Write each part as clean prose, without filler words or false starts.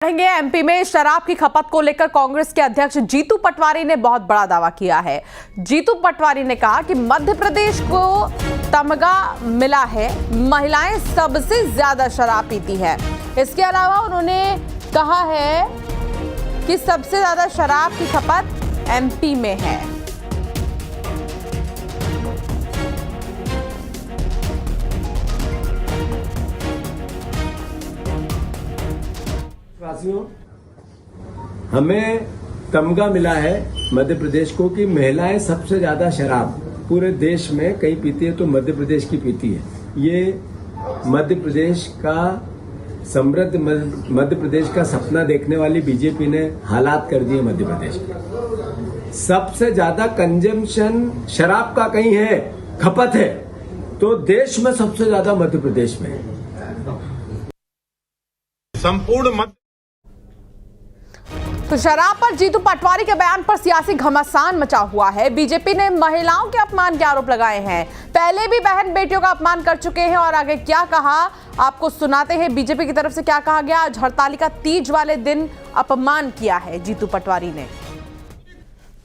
बढ़ेंगे। एमपी में शराब की खपत को लेकर कांग्रेस के अध्यक्ष जीतू पटवारी ने बहुत बड़ा दावा किया है। जीतू पटवारी ने कहा कि मध्य प्रदेश को तमगा मिला है, महिलाएं सबसे ज्यादा शराब पीती है। इसके अलावा उन्होंने कहा है कि सबसे ज्यादा शराब की खपत एमपी में है। वासियों, हमें तमगा मिला है मध्य प्रदेश को कि महिलाएं सबसे ज्यादा शराब पूरे देश में कहीं पीती है तो मध्य प्रदेश की पीती है। ये मध्य प्रदेश का समृद्ध मध्य प्रदेश का सपना देखने वाली बीजेपी ने हालात कर दिए। मध्य प्रदेश के सबसे ज्यादा कंजम्पशन शराब का कहीं है, खपत है, तो देश में सबसे ज्यादा मध्य प्रदेश में है। संपूर्ण तो शराब पर जीतू पटवारी के बयान पर सियासी घमासान मचा हुआ है। बीजेपी ने महिलाओं के अपमान के आरोप लगाए हैं। पहले भी बहन बेटियों का अपमान कर चुके हैं और आगे क्या कहा आपको सुनाते हैं। बीजेपी की तरफ से क्या कहा गया। आज हड़तालिका तीज वाले दिन अपमान किया है जीतू पटवारी ने।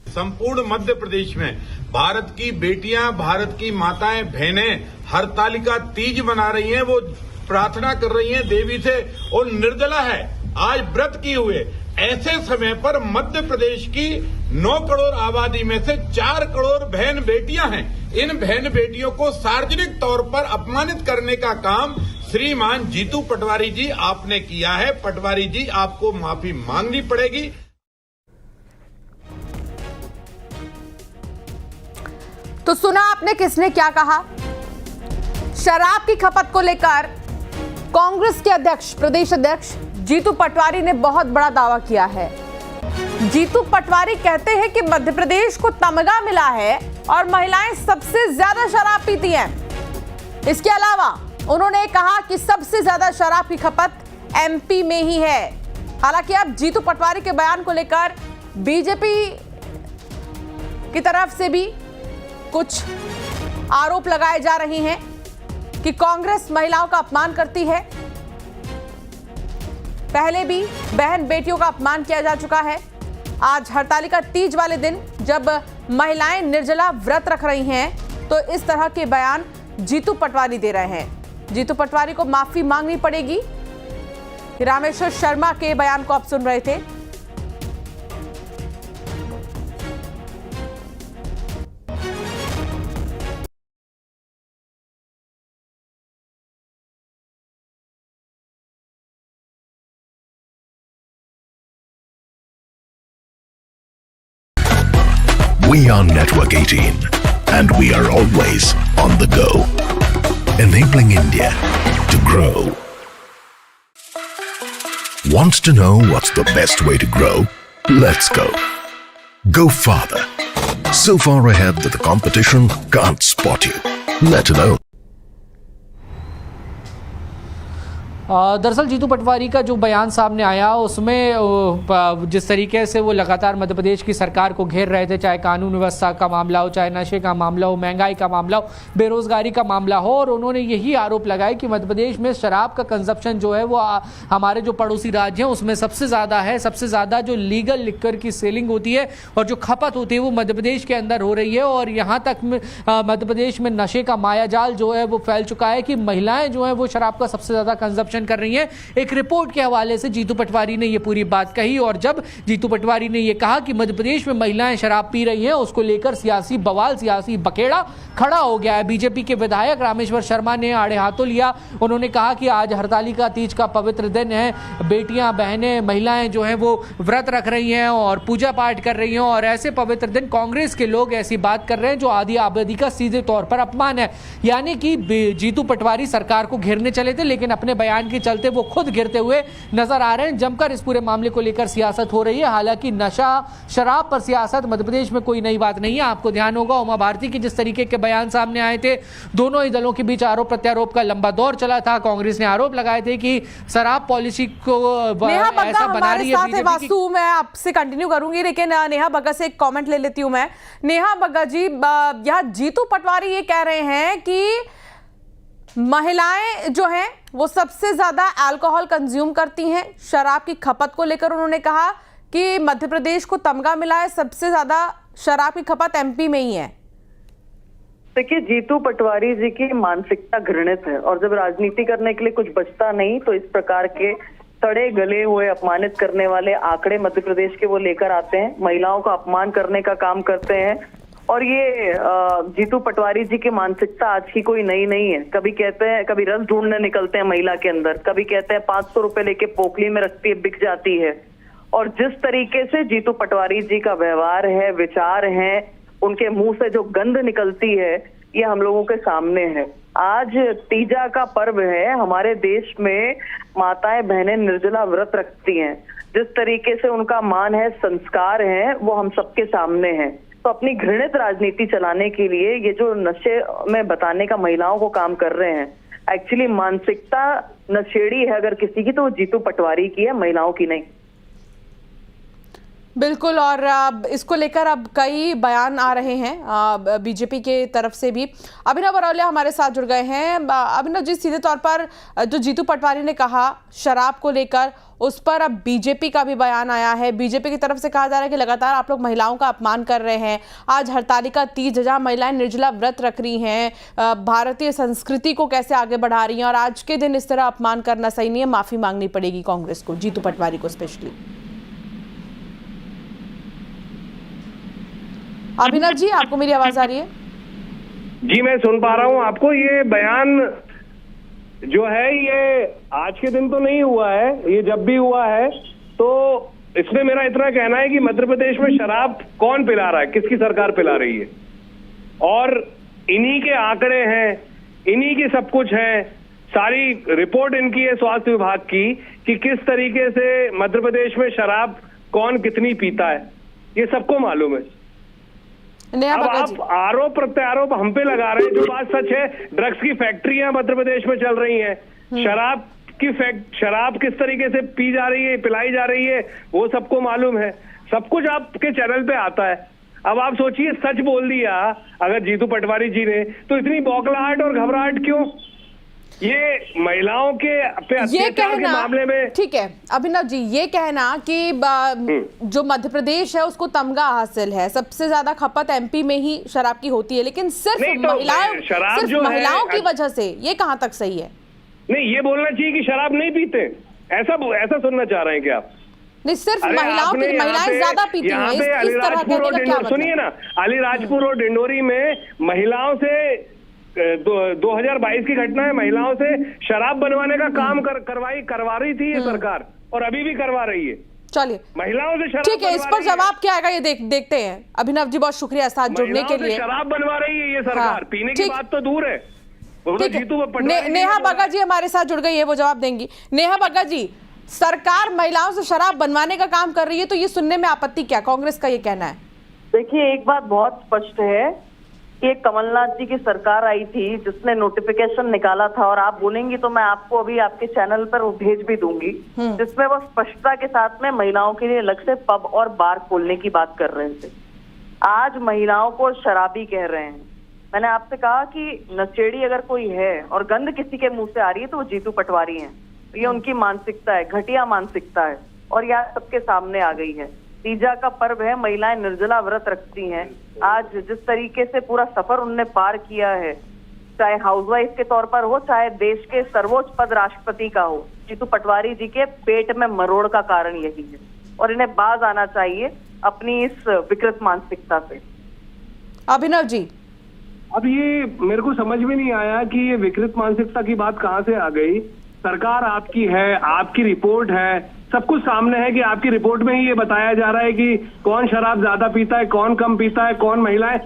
संपूर्ण मध्य प्रदेश में भारत की बेटियां, भारत की माताएं, बहनें हरतालिका तीज मना रही हैं। वो प्रार्थना कर रही हैं देवी से और निर्जला है, आज व्रत किए हुए। ऐसे समय पर मध्य प्रदेश की 9 करोड़ आबादी में से 4 करोड़ बहन बेटियां हैं। इन बहन बेटियों को सार्वजनिक तौर पर अपमानित करने का काम श्रीमान जीतू पटवारी जी आपने किया है। पटवारी जी, आपको माफी मांगनी पड़ेगी। तो सुना आपने किसने क्या कहा। शराब की खपत को लेकर कांग्रेस के अध्यक्ष, प्रदेश अध्यक्ष जीतू पटवारी ने बहुत बड़ा दावा किया है। जीतू पटवारी कहते हैं कि मध्य प्रदेश को तमगा मिला है और महिलाएं सबसे ज्यादा शराब पीती हैं। इसके अलावा उन्होंने कहा कि सबसे ज्यादा शराब की खपत एमपी में ही है। हालांकि अब जीतू पटवारी के बयान को लेकर बीजेपी की तरफ से भी कुछ आरोप लगाए जा रहे हैं कि कांग्रेस महिलाओं का अपमान करती है। पहले भी बहन बेटियों का अपमान किया जा चुका है। आज हड़तालिका तीज वाले दिन जब महिलाएं निर्जला व्रत रख रही हैं तो इस तरह के बयान जीतू पटवारी दे रहे हैं। जीतू पटवारी को माफी मांगनी पड़ेगी। रामेश्वर शर्मा के बयान को आप सुन रहे थे। We are Network 18 and we are always on the go, enabling India to grow. Wants to know what's the best way to grow? Let's go. Go farther. So far ahead that the competition can't spot you. Let alone. दरअसल जीतू पटवारी का जो बयान सामने आया उसमें जिस तरीके से वो लगातार मध्य प्रदेश की सरकार को घेर रहे थे, चाहे कानून व्यवस्था का मामला हो, चाहे नशे का मामला हो, महंगाई का मामला हो, बेरोजगारी का मामला हो, और उन्होंने यही आरोप लगाया कि मध्य प्रदेश में शराब का कंजप्शन जो है वो हमारे जो पड़ोसी राज्य हैं उसमें सबसे ज़्यादा है। सबसे ज़्यादा जो लीगल लिक्कर की सेलिंग होती है और जो खपत होती है वो मध्य प्रदेश के अंदर हो रही है। और यहाँ तक मध्य प्रदेश में नशे का मायाजाल जो है वो फैल चुका है कि महिलाएं जो है वो शराब का सबसे ज़्यादा कंजप्शन कर रही हैं। एक रिपोर्ट के हवाले से जीतू पटवारी ने यह पूरी बात कही। और जब जीतू पटवारी ने यह कहा कि मध्य प्रदेश में महिलाएं शराब पी रही हैं, उसको लेकर सियासी बवाल, सियासी बखेड़ा खड़ा हो गया है। बीजेपी के विधायक रामेश्वर शर्मा ने आड़े हाथों लिया। उन्होंने कहा कि आज हरतालिका तीज का पवित्र दिन है, बेटियां, बहनें, महिलाएं जो हैं वो व्रत रख रही हैं और पूजा पाठ कर रही हैं, और ऐसे पवित्र दिन कांग्रेस के लोग ऐसी बात कर रहे हैं जो आधी आबादी का सीधे तौर पर अपमान है। यानी कि जीतू पटवारी सरकार को घेरने चले थे, लेकिन अपने बयान के चलते वो खुद गिरते हुए नजर आ रहे हैं। जमकर इस पूरे मामले को लेकर सियासत हो रही है। हालांकि नशा, शराब पर सियासत मध्य प्रदेश में कोई नई बात नहीं है। आपको ध्यान होगा उमा भारती के जिस तरीके के बयान सामने आए थे, दोनों ही दलों के बीच आरोप प्रत्यारोप का लंबा दौर चला था। कांग्रेस ने आरोप लगाए थे कि शराब पॉलिसी को ऐसा बना रही है। वास्तु मैं आपसे कंटिन्यू करूंगी, लेकिन नेहा बग्गा से एक कमेंट ले लेती हूं मैं। नेहा बग्गा जी, यह जीतू पटवारी ये कह रहे हैं कि महिलाएं जो हैं वो सबसे ज्यादा अल्कोहल कंज्यूम करती हैं। शराब की खपत को लेकर उन्होंने कहा कि मध्य प्रदेश को तमगा मिला है, सबसे ज्यादा शराब की खपत एमपी में ही है। देखिए, जीतू पटवारी जी की मानसिकता घृणित है और जब राजनीति करने के लिए कुछ बचता नहीं तो इस प्रकार के सड़े गले हुए अपमानित करने वाले आंकड़े मध्य प्रदेश के वो लेकर आते हैं, महिलाओं का अपमान करने का काम करते हैं। और ये जीतू पटवारी जी की मानसिकता आज की कोई नई नहीं है। कभी कहते हैं, कभी रस ढूंढने निकलते हैं महिला के अंदर, कभी कहते हैं 500 रुपए लेके पोखली में रखती है, बिक जाती है। और जिस तरीके से जीतू पटवारी जी का व्यवहार है, विचार है, उनके मुंह से जो गंध निकलती है, ये हम लोगों के सामने है। आज तीजा का पर्व है, हमारे देश में माताएं बहनें निर्जला व्रत रखती हैं। जिस तरीके से उनका मान है, संस्कार है, वो हम सबके सामने है। तो अपनी घृणित राजनीति चलाने के लिए ये जो नशे में बताने का महिलाओं को काम कर रहे हैं, एक्चुअली मानसिकता नशेड़ी है अगर किसी की तो वो जीतू पटवारी की है, महिलाओं की नहीं। बिल्कुल। और इसको लेकर अब कई बयान आ रहे हैं बीजेपी के तरफ से भी। अभिनव बरौलिया हमारे साथ जुड़ गए हैं। अभिनव जी, सीधे तौर पर जो जीतू पटवारी ने कहा शराब को लेकर, उस पर अब बीजेपी का भी बयान आया है। बीजेपी की तरफ से कहा जा रहा है कि लगातार आप लोग महिलाओं का अपमान कर रहे हैं। आज हरतालिका तीज, जहाँ महिलाएं निर्जला व्रत रख रही हैं, भारतीय संस्कृति को कैसे आगे बढ़ा रही हैं, और आज के दिन इस तरह अपमान करना सही नहीं है, माफी मांगनी पड़ेगी कांग्रेस को, जीतू पटवारी को स्पेशली। अभिनव जी, आपको मेरी आवाज आ रही है? जी, मैं सुन पा रहा हूं आपको। ये बयान जो है ये आज के दिन तो नहीं हुआ है, ये जब भी हुआ है तो इसमें मेरा इतना कहना है कि मध्य प्रदेश में शराब कौन पिला रहा है, किसकी सरकार पिला रही है, और इन्हीं के आंकड़े हैं, इन्हीं की सब कुछ है। सारी रिपोर्ट इनकी है स्वास्थ्य विभाग की कि किस तरीके से मध्य प्रदेश में शराब कौन कितनी पीता है, ये सबको मालूम है। अब आप आरोप प्रत्यारोप हम पे लगा रहे हैं। जो बात सच है, ड्रग्स की फैक्ट्रियां मध्य प्रदेश में चल रही हैं, शराब किस तरीके से पी जा रही है, पिलाई जा रही है, वो सबको मालूम है। सब कुछ आपके चैनल पे आता है। अब आप सोचिए, सच बोल दिया अगर जीतू पटवारी जी ने, तो इतनी बौखलाहट और घबराहट क्यों? ये महिलाओं के पे अत्याचार के मामले में, ठीक है अभिनव जी, ये कहना कि जो मध्य प्रदेश है उसको तमगा हासिल है, सबसे ज्यादा खपत एमपी में ही शराब की होती है, लेकिन सिर्फ महिलाओं की वजह से, ये कहां तक सही है? नहीं, ये बोलना चाहिए कि शराब नहीं पीते, ऐसा सुनना चाह रहे हैं क्या आप? नहीं, सिर्फ महिलाएं ज्यादा पीती हैं, इस तरह कहने का क्या मतलब? सुनिए ना, अलीराजपुर और डिंडोरी में महिलाओं से 2022 की घटना है, महिलाओं से शराब बनवाने का काम करवा रही थी ये सरकार, और अभी भी करवा रही है। चलिए, महिलाओं से शराब, ठीक है, इस पर जवाब क्या आएगा ये देखते हैं। अभिनव जी, बहुत शुक्रिया साथ जुड़ने के लिए। शराब बनवा रही है ये सरकार, पीने की बात तो दूर है। नेहा बग्गा जी हमारे साथ जुड़ गई है, वो जवाब देंगी। नेहा बग्गा जी, सरकार महिलाओं से शराब बनवाने का काम कर रही है, तो ये सुनने में आपत्ति क्या? कांग्रेस का ये कहना है। देखिए, एक बात बहुत स्पष्ट है कि कमलनाथ जी की सरकार आई थी जिसने नोटिफिकेशन निकाला था, और आप बोलेंगी तो मैं आपको अभी आपके चैनल पर वो भेज भी दूंगी, जिसमें वो स्पष्टता के साथ में महिलाओं के लिए अलग से पब और बार खोलने की बात कर रहे थे। आज महिलाओं को शराबी कह रहे हैं। मैंने आपसे कहा कि नशेड़ी अगर कोई है और गंध किसी के मुंह से आ रही है तो वो जीतू पटवारी हैं। ये उनकी मानसिकता है, घटिया मानसिकता है, और यह सबके सामने आ गई है। तीजा का पर्व है, महिलाएं निर्जला व्रत रखती हैं। आज जिस तरीके से पूरा सफर उनने पार किया है, चाहे हाउसवाइफ के तौर पर हो, चाहे देश के सर्वोच्च पद राष्ट्रपति का हो, जीतू पटवारी जी के पेट में मरोड़ का कारण यही है, और इन्हें बाज आना चाहिए अपनी इस विकृत मानसिकता से। अभिनव जी, अब ये मेरे को समझ में नहीं आया कि ये विकृत मानसिकता की बात कहाँ से आ गई। सरकार आपकी है, आपकी रिपोर्ट है, सब कुछ सामने है कि आपकी रिपोर्ट में ही ये बताया जा रहा है कि कौन शराब ज्यादा पीता है, कौन कम पीता है, कौन महिलाएं।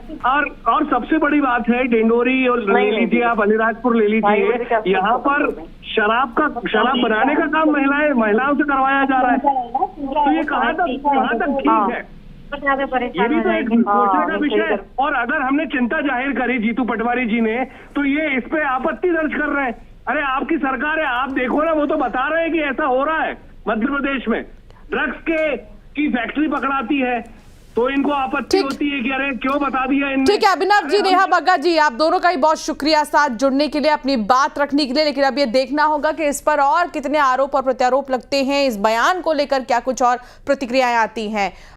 और सबसे बड़ी बात है, डिंडोरी और ले लीजिए आप, अलीराजपुर ले लीजिए, यहाँ पर शराब बनाने का काम महिलाओं से करवाया जा रहा है। तो ये कहाँ तक ठीक है? ये भी तो एक सोचने का विषय है। और अगर हमने चिंता जाहिर करी जीतू पटवारी जी ने, तो ये इस पे आपत्ति दर्ज कर रहे हैं। अरे आपकी सरकार है, आप देखो ना, वो तो बता रहे हैं कि ऐसा हो रहा है मध्य प्रदेश में। ड्रग्स की फैक्ट्री पकड़ाती है, तो इनको आपत्ति ठीक। होती है कि अरे क्यों बता दिया इनने। ठीक है अभिनव जी, नेहा भगत जी, आप दोनों का ही बहुत शुक्रिया साथ जुड़ने के लिए, अपनी बात रखने के लिए। लेकिन अब ये देखना होगा कि इस पर और कितने आरोप और प्रत्यारोप लगते हैं, इस बयान को लेकर क्या कुछ और प्रतिक्रियाएं आती हैं।